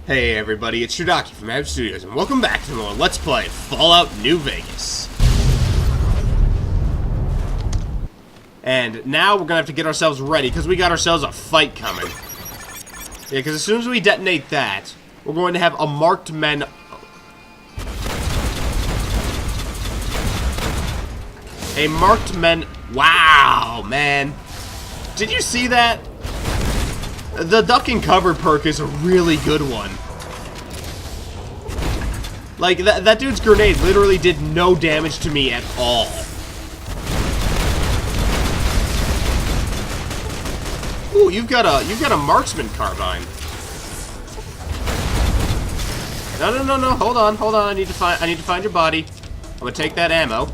Hey everybody, it's Ch.9 from V.A.T.S Studios, and welcome back to more Let's Play Fallout New Vegas. And now we're gonna have to get ourselves ready, because we got ourselves a fight coming. Yeah, because as soon as we detonate that, we're going to have a marked men... A marked men... Wow, man. Did you see that? The duck and cover perk is a really good one. Like, that dude's grenade literally did no damage to me at all. Ooh, you've got a marksman carbine. No, hold on, I need to find your body. I'm gonna take that ammo.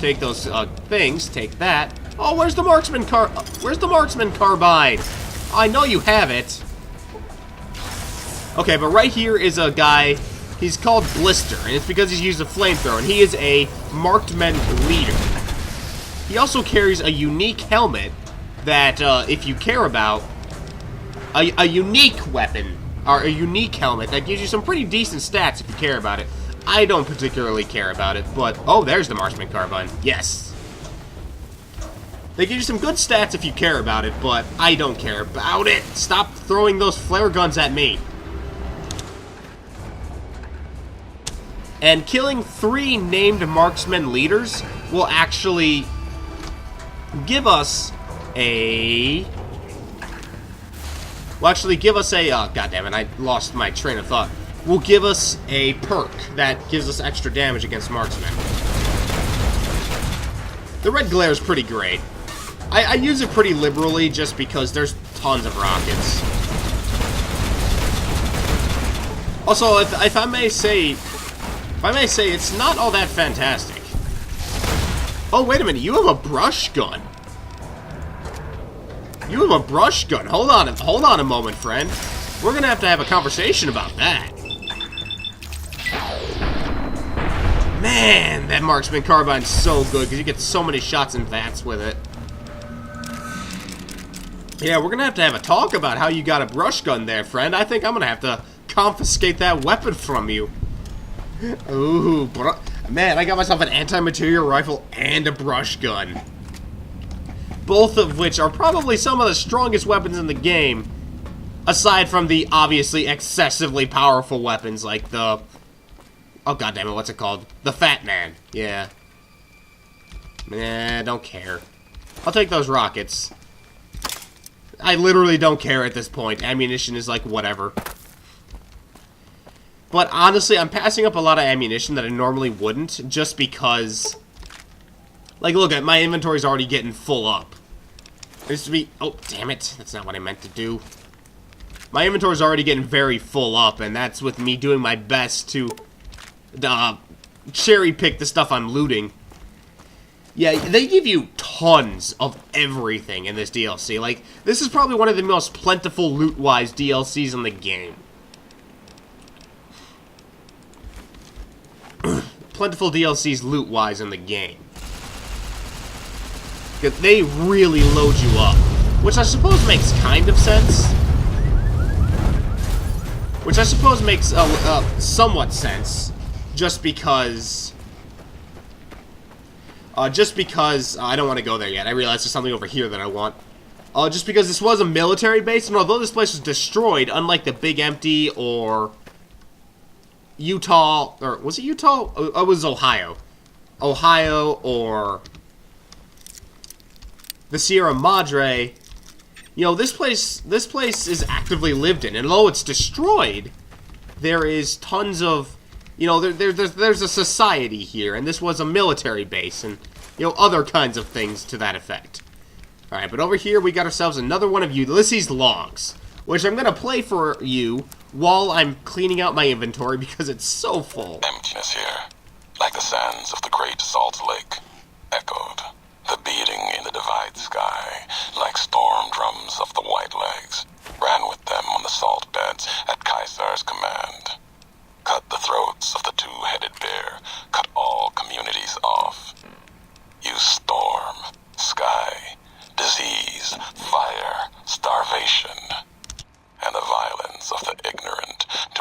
Take those things, take that. Oh, where's the marksman carbine? I know you have it. Okay, but right here is a guy. He's called Blister, and it's because he's used a flamethrower, and he is a marked men leader. He also carries a unique helmet that, if you care about, a unique weapon, or a unique helmet that gives you some pretty decent stats if you care about it. I don't particularly care about it, but... Oh, there's the marksman carbine. Yes. They give you some good stats if you care about it, but I don't care about it. Stop throwing those flare guns at me. And killing 3 named marksman leaders will actually give us a... God damn it, I lost my train of thought. Will give us a perk that gives us extra damage against marksmen. The red glare is pretty great. I use it pretty liberally just because there's tons of rockets. Also, if I may say, it's not all that fantastic. Oh, wait a minute, you have a brush gun. You have a brush gun. Hold on a moment, friend. We're gonna have a conversation about that. Man, that marksman carbine's so good because you get so many shots and V.A.T.S with it. Yeah, we're gonna have a talk about how you got a brush gun there, friend. I think I'm gonna have to confiscate that weapon from you. Ooh, man, I got myself an anti-material rifle and a brush gun. Both of which are probably some of the strongest weapons in the game, aside from the obviously excessively powerful weapons like the... Oh, goddammit, what's it called? The Fat Man. Yeah. Nah, don't care. I'll take those rockets. I literally don't care at this point. Ammunition is like, whatever. But honestly, I'm passing up a lot of ammunition that I normally wouldn't, just because... Like, look, at my inventory's already getting full up. There's to be... Oh, damn it. That's not what I meant to do. My inventory's already getting very full up, and that's with me doing my best to... cherry pick the stuff I'm looting. Yeah, they give you tons of everything in this DLC. Like, this is probably one of the most plentiful loot-wise DLCs in the game. Plentiful DLCs loot-wise in the game. They really load you up. Which I suppose makes kind of sense. Which I suppose makes somewhat sense. Just because I don't want to go there yet. I realize there's something over here that I want. Just because this was a military base, and although this place was destroyed, unlike the Big Empty or Utah, or was it Utah? Oh, it was Ohio. Ohio or the Sierra Madre. You know, this place is actively lived in, and although it's destroyed, there is tons of... You know, there's a society here, and this was a military base, and, you know, other kinds of things to that effect. Alright, but over here we got ourselves another one of Ulysses' logs, which I'm going to play for you while I'm cleaning out my inventory because it's so full. Emptiness here, like the sands of the great salt lake, echoed, the beating in the divide sky, like storm drums of the white legs, ran with them on the salt beds at Caesar's command. Cut the throats of the two-headed bear, cut all communities off. Use storm, sky, disease, fire, starvation, and the violence of the ignorant to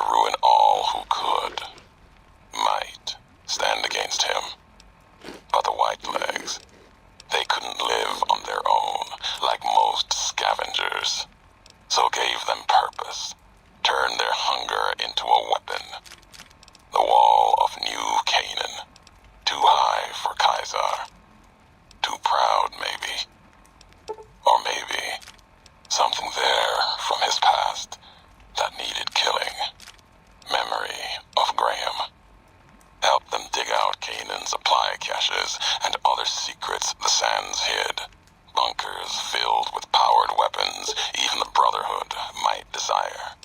scavengers, so gave them purpose, turned their hunger into a weapon. The wall of New Canaan, too high for Caesar, too proud maybe, or maybe something there from his past that needed killing. Memory of Graham. Help them dig out Canaan's supply caches and other secrets the sands hid. Bunkers filled with powered weapons even the Brotherhood might desire.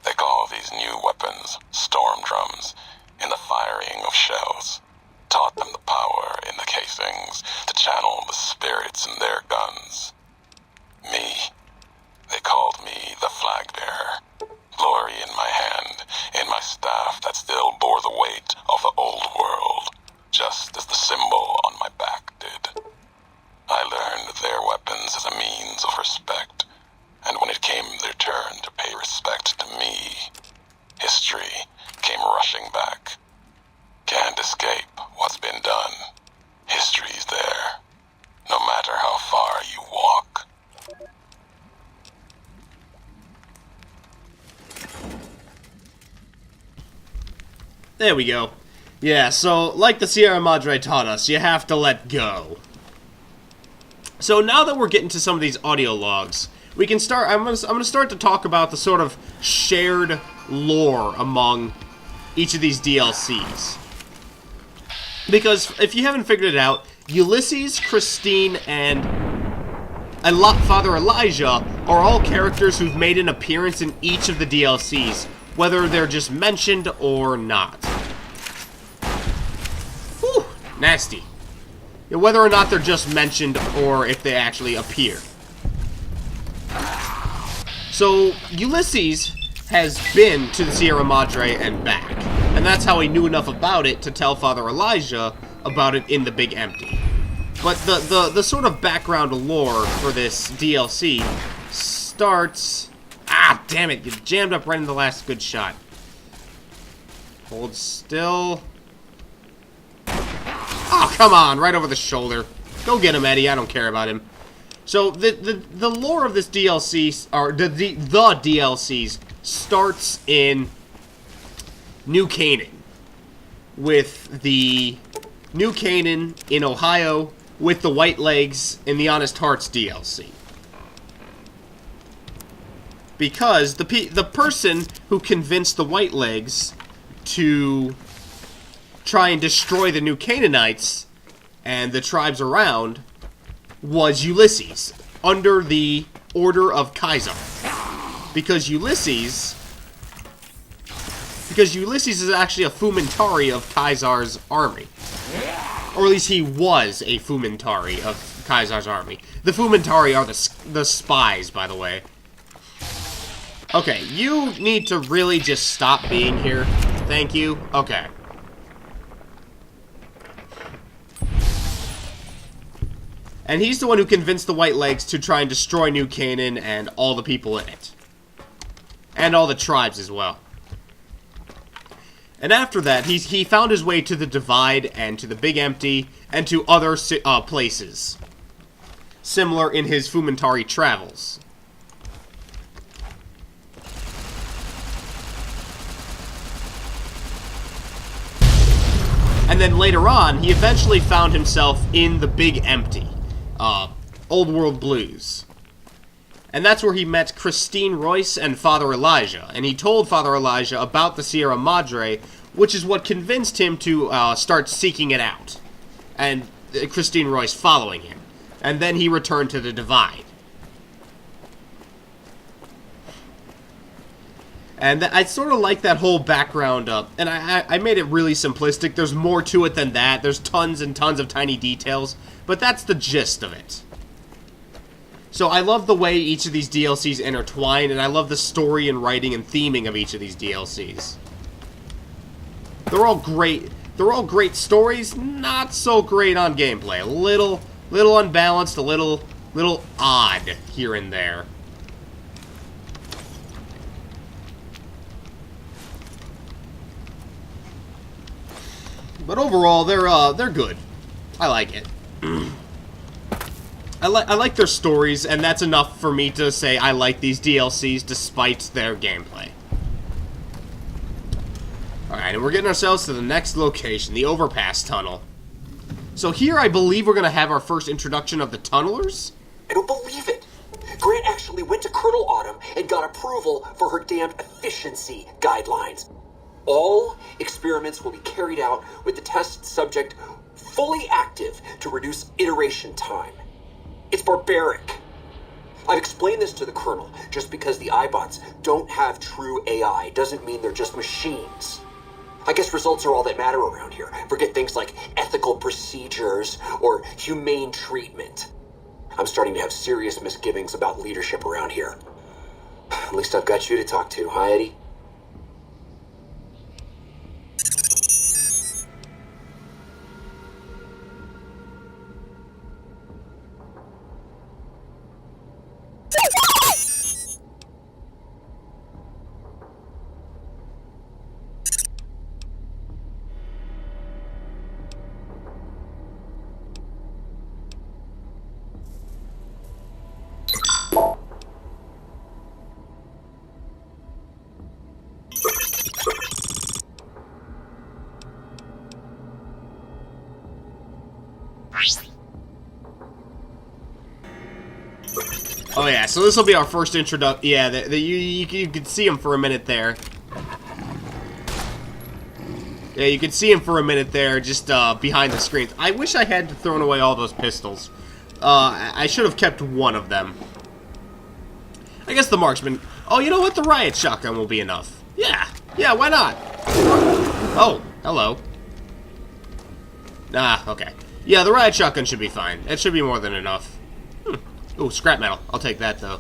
They call these new weapons storm drums in the firing of shells. Taught them the power in the casings to channel the spirits in their guns. Me, they called me the flag bearer. Glory in my hand, in my staff that still bore the weight of the old world, just as the symbol on my back did. I learned their weapons as a means of respect, and when it came their turn to pay respect to me, history came rushing back. Can't escape what's been done. History's there, no matter how far you walk. There we go. Yeah, so, like the Sierra Madre taught us, you have to let go. So now that we're getting to some of these audio logs, we can start. I'm gonna start to talk about the sort of shared lore among each of these DLCs. Because if you haven't figured it out, Ulysses, Christine, and Father Elijah are all characters who've made an appearance in each of the DLCs, whether they're just mentioned or not. Whew, nasty. Whether or not they're just mentioned or if they actually appear. So, Ulysses has been to the Sierra Madre and back, and that's how he knew enough about it to tell Father Elijah about it in the Big Empty. But the sort of background lore for this DLC starts... Ah, damn it, you jammed up right in the last good shot. Hold still... Oh, come on, right over the shoulder. Go get him, Eddie, I don't care about him. So, the lore of this DLC, or the DLCs, starts in New Canaan. With the New Canaan in Ohio, with the White Legs in the Honest Hearts DLC. Because the person who convinced the White Legs to try and destroy the New Canaanites and the tribes around was Ulysses, under the order of Caesar. Because Ulysses is actually a Fumentari of Caesar's army. Or at least he was a Fumentari of Caesar's army. The Fumentari are the spies, by the way. Okay, you need to really just stop being here. Thank you. Okay. And he's the one who convinced the White Legs to try and destroy New Canaan and all the people in it. And all the tribes as well. And after that, he found his way to the Divide and to the Big Empty and to other places. Similar in his Fumentari travels. And then later on, he eventually found himself in the Big Empty. Old World Blues. And that's where he met Christine Royce and Father Elijah. And he told Father Elijah about the Sierra Madre, which is what convinced him to start seeking it out. And Christine Royce following him. And then he returned to the Divide. And I sort of like that whole background up. And I made it really simplistic. There's more to it than that. There's tons and tons of tiny details. But that's the gist of it. So I love the way each of these DLCs intertwine, and I love the story and writing and theming of each of these DLCs. They're all great. They're all great stories, not so great on gameplay. A little unbalanced, a little odd here and there. But overall, they're good. I like it. I like their stories, and that's enough for me to say I like these DLCs despite their gameplay. Alright, and we're getting ourselves to the next location, the overpass tunnel. So here I believe we're going to have our first introduction of the tunnelers. I don't believe it. Grant actually went to Colonel Autumn and got approval for her damned efficiency guidelines. All experiments will be carried out with the test subject fully active to reduce iteration time. It's barbaric. I've explained this to the Colonel. Just because the iBots don't have true AI doesn't mean they're just machines. I guess results are all that matter around here. Forget things like ethical procedures or humane treatment. I'm starting to have serious misgivings about leadership around here. At least I've got you to talk to, huh, Eddie? Oh yeah, so this will be our first introduction. Yeah, you can see him for a minute there. Yeah, you can see him for a minute there, just behind the screens. I wish I had thrown away all those pistols. I should have kept one of them. I guess the marksman... Oh, you know what? The riot shotgun will be enough. Yeah, why not? Oh, hello. Okay. Yeah, the riot shotgun should be fine. It should be more than enough. Ooh, scrap metal. I'll take that, though.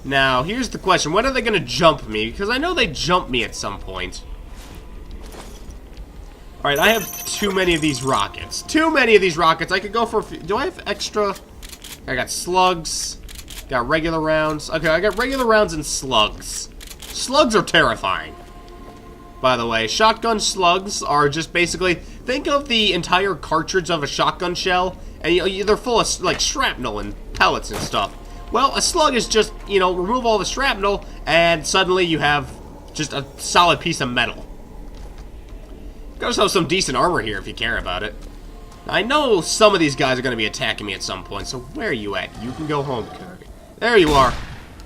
Now, here's the question. When are they going to jump me? Because I know they jump me at some point. Alright, I have too many of these rockets. Too many of these rockets. I could go for a few. Do I have extra? I got slugs. Got regular rounds. Okay, I got regular rounds and slugs. Slugs are terrifying. By the way, shotgun slugs are just basically... Think of the entire cartridge of a shotgun shell, and they're full of, like, shrapnel and pellets and stuff. Well, a slug is just, remove all the shrapnel, and suddenly you have just a solid piece of metal. Got yourself some decent armor here if you care about it. I know some of these guys are going to be attacking me at some point, so where are you at? You can go home, Kirby. There you are.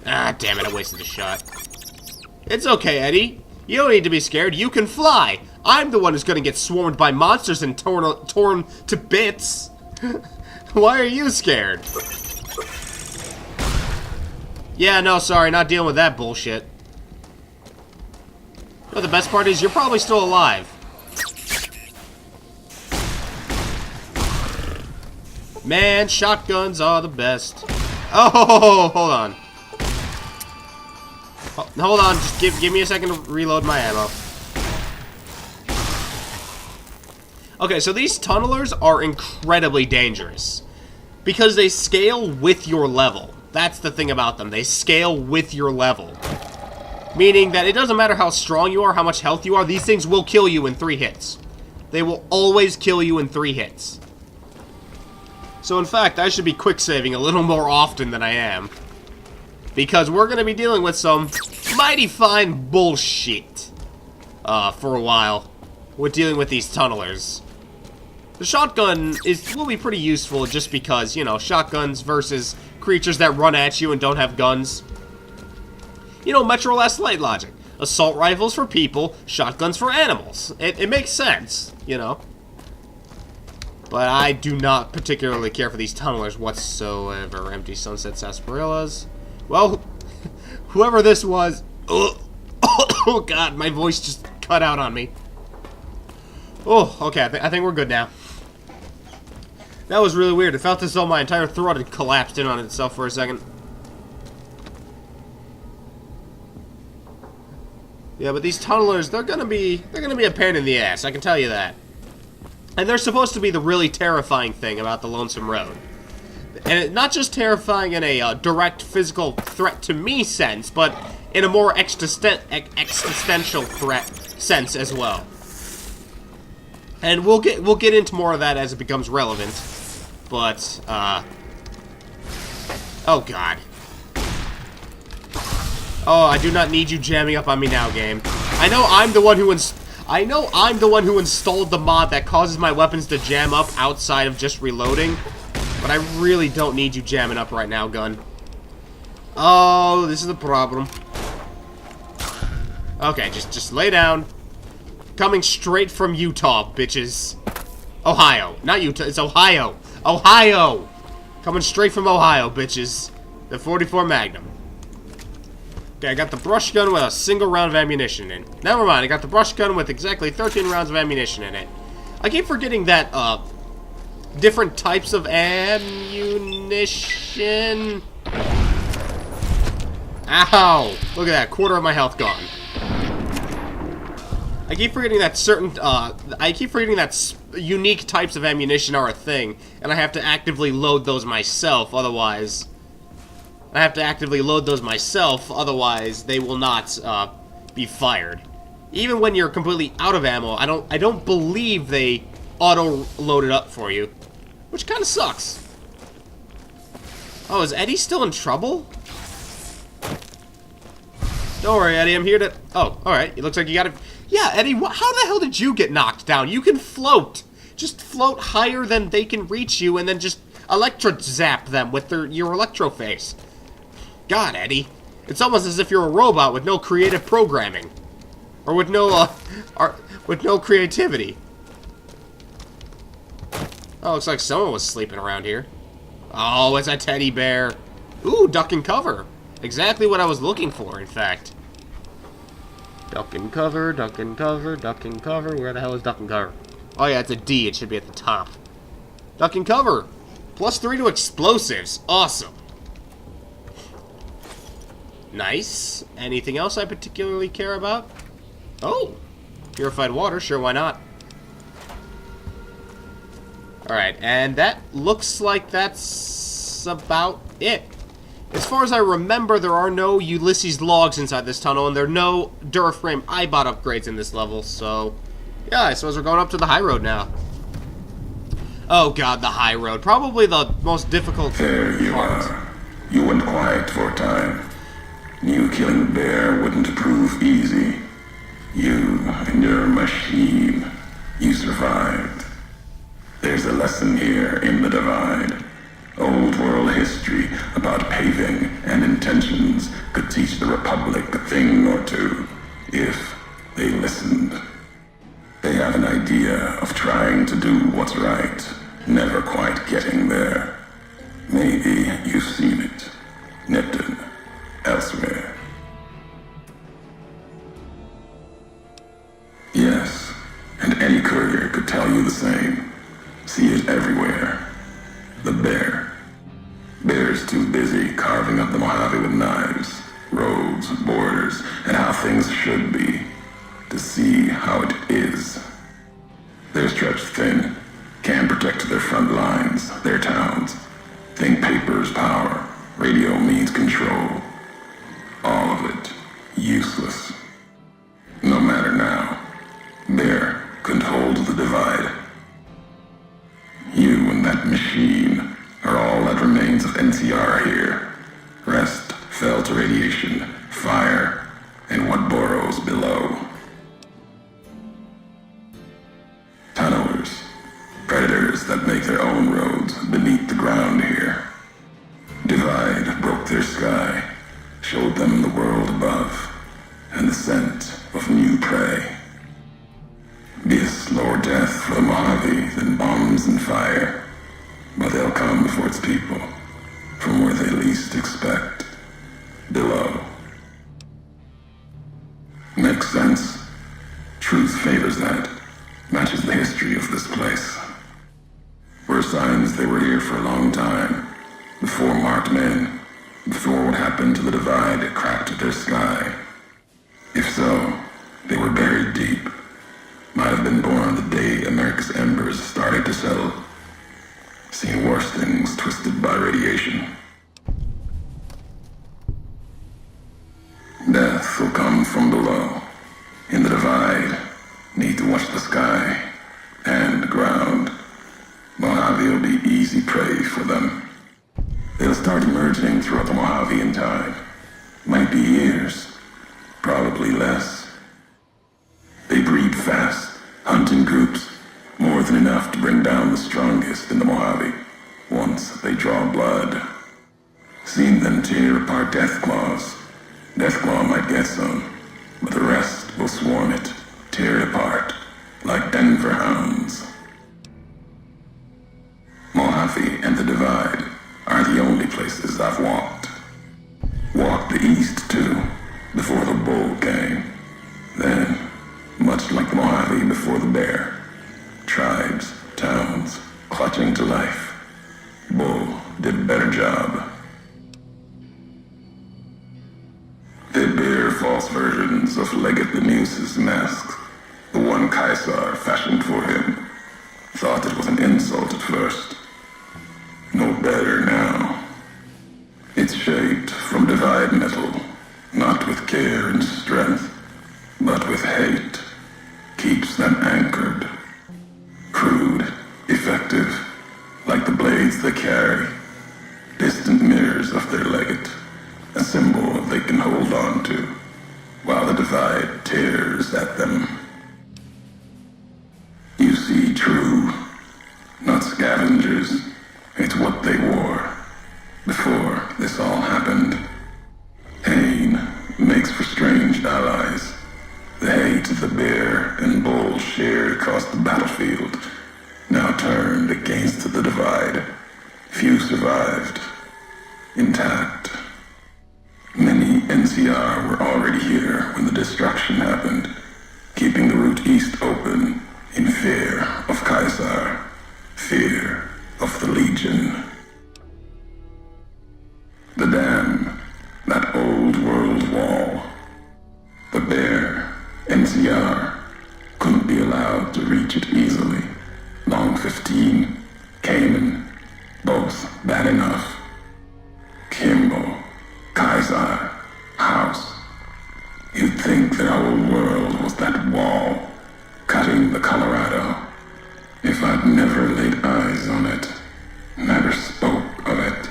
Ah, damn it, I wasted a shot. It's okay, Eddie. You don't need to be scared. You can fly. I'm the one who's going to get swarmed by monsters and torn to bits. Why are you scared? Yeah, no, sorry, not dealing with that bullshit. You know, the best part is you're probably still alive. Man, shotguns are the best. Oh, hold on. Hold on, just give me a second to reload my ammo. Okay, so these tunnelers are incredibly dangerous. Because they scale with your level. That's the thing about them. They scale with your level. Meaning that it doesn't matter how strong you are, how much health you are, these things will kill you in 3 hits. They will always kill you in 3 hits. So in fact, I should be quick saving a little more often than I am. Because we're going to be dealing with some mighty fine bullshit for a while with dealing with these tunnelers. The shotgun will be pretty useful just because, shotguns versus creatures that run at you and don't have guns. Metro Last Light logic. Assault rifles for people, shotguns for animals. It makes sense, But I do not particularly care for these tunnelers whatsoever. Empty Sunset Sarsaparillas. Well, whoever this was... Oh, God, my voice just cut out on me. Oh, okay, I think we're good now. That was really weird. It felt as though my entire throat had collapsed in on itself for a second. Yeah, but these tunnelers, they're gonna be a pain in the ass, I can tell you that. And they're supposed to be the really terrifying thing about the Lonesome Road. And not just terrifying in a direct physical threat to me sense, but in a more existential threat sense as well. And we'll get into more of that as it becomes relevant. but, oh, God. Oh, I do not need you jamming up on me now, game. I know I'm the one who installed the mod that causes my weapons to jam up outside of just reloading, but I really don't need you jamming up right now, gun. Oh, this is the problem. Okay, just lay down. Coming straight from Utah, bitches. Ohio. Not Utah, it's Ohio. Ohio! Coming straight from Ohio, bitches. The 44 Magnum. Okay, I got the brush gun with a single round of ammunition in. Never mind, I got the brush gun with exactly 13 rounds of ammunition in it. I keep forgetting that, different types of ammunition. Ow! Look at that, quarter of my health gone. I keep forgetting that unique types of ammunition are a thing, and I have to actively load those myself, otherwise... they will not, be fired. Even when you're completely out of ammo, I don't believe they auto-load it up for you. Which kinda sucks. Oh, is Eddie still in trouble? Don't worry, Eddie, I'm here to... Oh, alright, it looks like you got it. Yeah, Eddie, how the hell did you get knocked down? You can float. Just float higher than they can reach you, and then just electro-zap them with your electro face. God, Eddie. It's almost as if you're a robot with no creative programming. Or with no creativity. Oh, looks like someone was sleeping around here. Oh, it's a teddy bear. Ooh, duck and cover. Exactly what I was looking for, in fact. Duck and cover, duck and cover, duck and cover. Where the hell is duck and cover? Oh yeah, it's a D. It should be at the top. Duck and cover. +3 to explosives. Awesome. Nice. Anything else I particularly care about? Oh. Purified water. Sure, why not? Alright, and that looks like that's about it. As far as I remember, there are no Ulysses logs inside this tunnel, and there are no Duraframe Eyebot upgrades in this level, so... yeah, I suppose we're going up to the high road now. Oh god, the high road. Probably the most difficult There you are. You went quiet for a time. Knew killing the bear wouldn't prove easy. You and your machine. You survived. There's a lesson here in the Divide. Old world history about paving and intentions could teach the Republic a thing or two, if they listened. They have an idea of trying to do what's right, never quite getting there. Maybe you've seen it. Nipton. Elsewhere. Yes, and any courier could tell you the same. See it everywhere. The bear. Bear's too busy carving up the Mojave with knives, roads, borders, and how things should be, to see how it is. They're stretched thin, can't protect their front lines, their towns. Think paper's power, radio means control. All of it useless. No matter now, Bear couldn't hold the Divide. You and that machine are all that remains of NCR here. Rest fell to radiation, fire, and what burrows below. Tunnelers, predators that make their own roads beneath the ground here. Divide broke their sky, showed them the world above, and the scent of new prey. Be a slower death for the Mojave than bombs and fire, but they'll come for its people, from where they least expect, below. Makes sense. Truth favors that, matches the history of this place. Were signs they were here for a long time, before marked men, before what happened to the Divide cracked their sky. If so, they were buried deep. Might have been born the day America's embers started to settle. Seen worse things twisted by radiation. Death will come from below. In the Divide, need to watch the sky and the ground. Mojave will be easy prey. pray for them. They'll start emerging throughout the Mojave in time. Might be years, probably less. They breed fast, hunt in groups, more than enough to bring down the strongest in the Mojave, once they draw blood. Seen them tear apart Deathclaws. Deathclaw might get some, but the rest will swarm it, tear it apart, like Denver hounds. Mojave and the Divide are the only places I've walked. Walked the east, too, before the bull came. Then, much like the Mojave before the bear, tribes, towns, clutching to life. Bull did a better job. They bear false versions of Leggett the Muse's masks, the one Caesar fashioned for him. Thought it was an insult at first. No better now. It's shaped from divide metal, not with care and strength, but with hate. Keeps them anchored. Crude, effective, like the blades they carry. Distant mirrors of their Leggett, a symbol they can hold on to, while the divide tears at them. You see, true, not scavengers. It's what they wore before this all happened. Pain makes for strange allies. The hate the bear and bull shared across the battlefield now turned against the divide. Few survived, intact. Many NCR were already here when the destruction happened, keeping the route east open in fear of Caesar, fear of the Legion. The dam, that old world wall. The bear, NCR, couldn't be allowed to reach it easily. Long 15, Cayman, both bad enough. Kimball, Kaiser, House. You'd think their whole world was that wall, cutting the Colorado. If I'd never laid eyes on it, never spoke of it.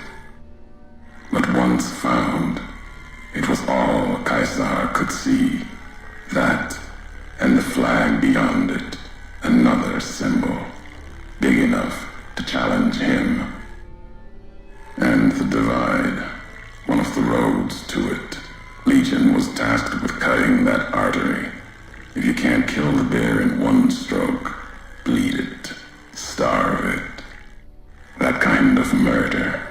But once found, it was all Caesar could see. That, and the flag beyond it, another symbol, big enough to challenge him. And the divide, one of the roads to it. Legion was tasked with cutting that artery. If you can't kill the bear in one stroke, bleed it, starve it. That kind of murder.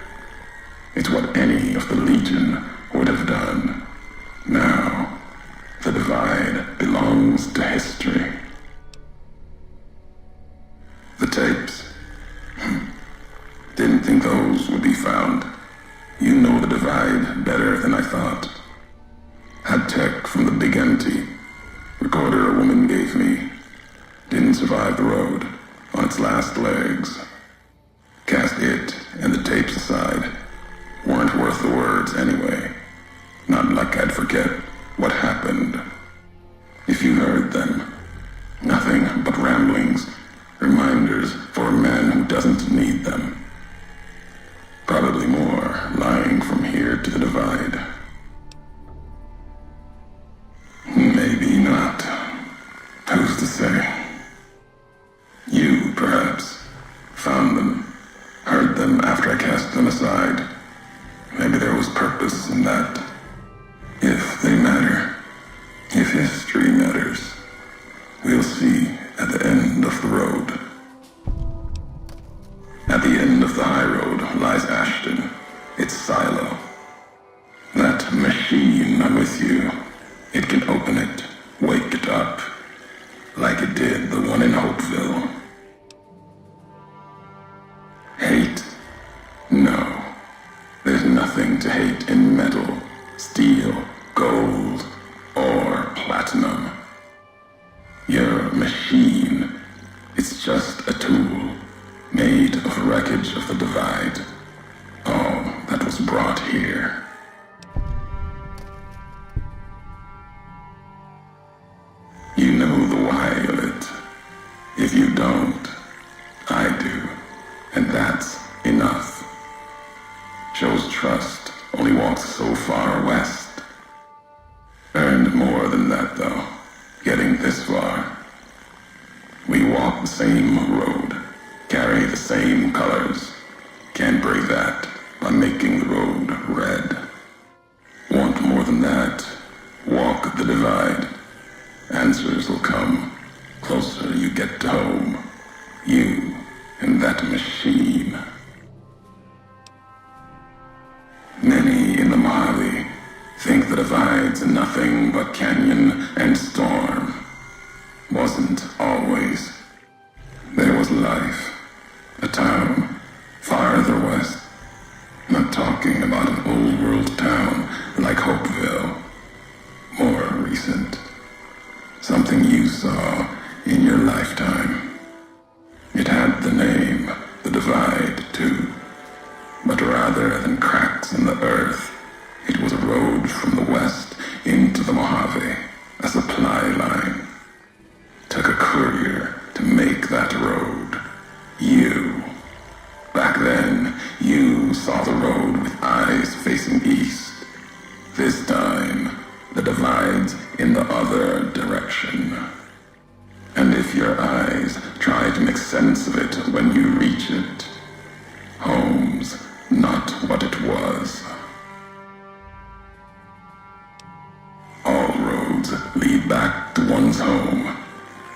It's what any of the Legion would have done. Now, the divide belongs to history. The tapes. Didn't think those would be found. You know the divide better than I thought. Had tech from the big empty. Recorder a woman gave me. Didn't survive the road, on its last legs. Cast it and the tapes aside. Weren't worth the words anyway. Not like I'd forget what happened. If you heard them, nothing but ramblings, reminders for a man who doesn't need them. Probably more lying from here to the divide. Maybe not. Who's to say? You, perhaps, found them, heard them after I cast them aside. Maybe there was purpose in that. If they matter, if history matters, we'll see at the end of the road. At the end of the high road lies Ashton, its silo. That machine I'm with you, it can open it, wake it up, like it did the one in Hopeville. Hate? No. There's nothing to hate in metal, steel, gold, or platinum. Your machine, it's just a tool, made of wreckage of the divide. All that was brought here. You know the why of it. If you don't, I do. And that's enough. trust only walks so far west. Earned more than that, though, getting this far. We walk the same road, carry the same colors. Can't break that by making the road red. Want more than that? Walk the divide. Answers will come. Closer you get to home. You and that machine. Many in the Mojave think the divide's nothing but canyon and storm. Wasn't always. There was life. A town farther west. Not talking about an old world town like Hopeville. More recent. Something you saw in your lifetime. It had the name, the Divide, too. But rather than cracks in the earth, it was a road from the west into the Mojave, a supply line. Took a courier to make that road. You. Back then, you saw the road with eyes facing east. This time, the divide's in the other direction. And if your eyes try to make sense of it when you reach it, home's not what it was. All roads lead back to one's home.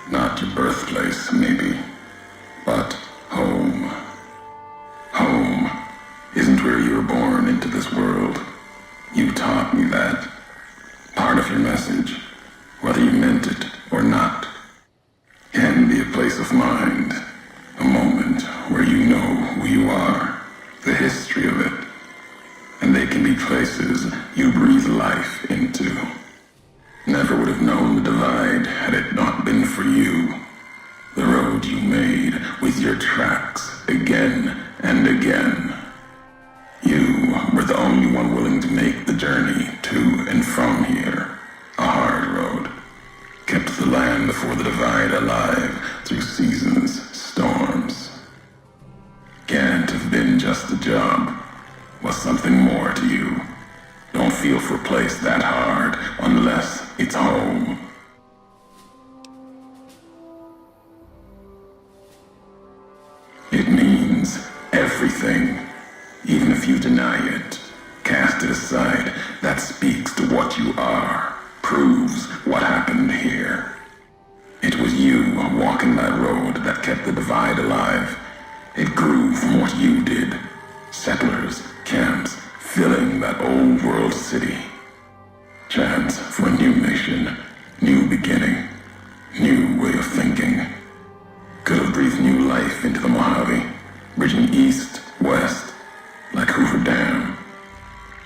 Not your birthplace, maybe, but home. Home isn't where you were born into this world. You taught me that. Part of your message, whether you meant it or not, can be a place of mind, a moment where you know who you are, the history of it, and they can be places you breathe life into. Never would have known the divide had it not been for you. The road you made with your tracks again and again. You were the only one willing to make the journey to and from here. A hard road. Kept the land before the divide alive through seasons, storms. Can't have been just a job. Was something more to you. Don't feel for a place that hard unless it's home. It means everything. Even if you deny it, cast it aside, that speaks to what you are, proves what happened here. It was you walking that road that kept the divide alive. It grew from what you did. Settlers, camps, filling that old world city. Chance for a new nation, new beginning, new way of thinking. Could have breathed new life into the Mojave, bridging east, west, like Hoover Dam.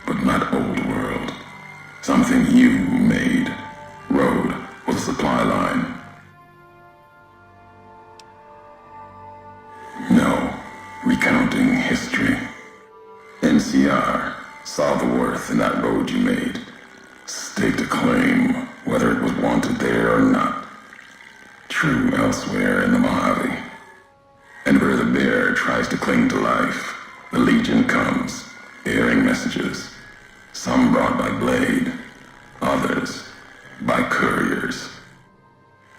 But not old world. Something you made. Road was a supply line. No, recounting history. NCR saw the worth in that road you made. Staked a claim, whether it was wanted there or not. True elsewhere in the Mojave. And where the bear tries to cling to life, the Legion comes, bearing messages. Some brought by blade, others by couriers.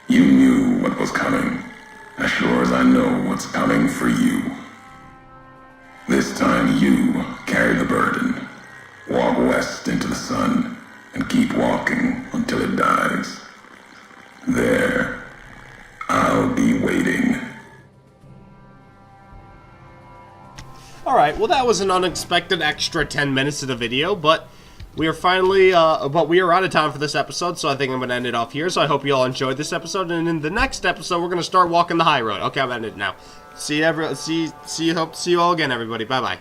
You knew what was coming, as sure as I know what's coming for you. This time you carry the burden. Walk west into the sun, and keep walking until it dies. There, I'll be waiting. Alright, well that was an unexpected extra 10 minutes of the video, but we are finally, we are out of time for this episode, so I think I'm going to end it off here. So I hope you all enjoyed this episode, and in the next episode, we're going to start walking the high road. Okay, I'm ending it now. See you all again, everybody. Bye-bye.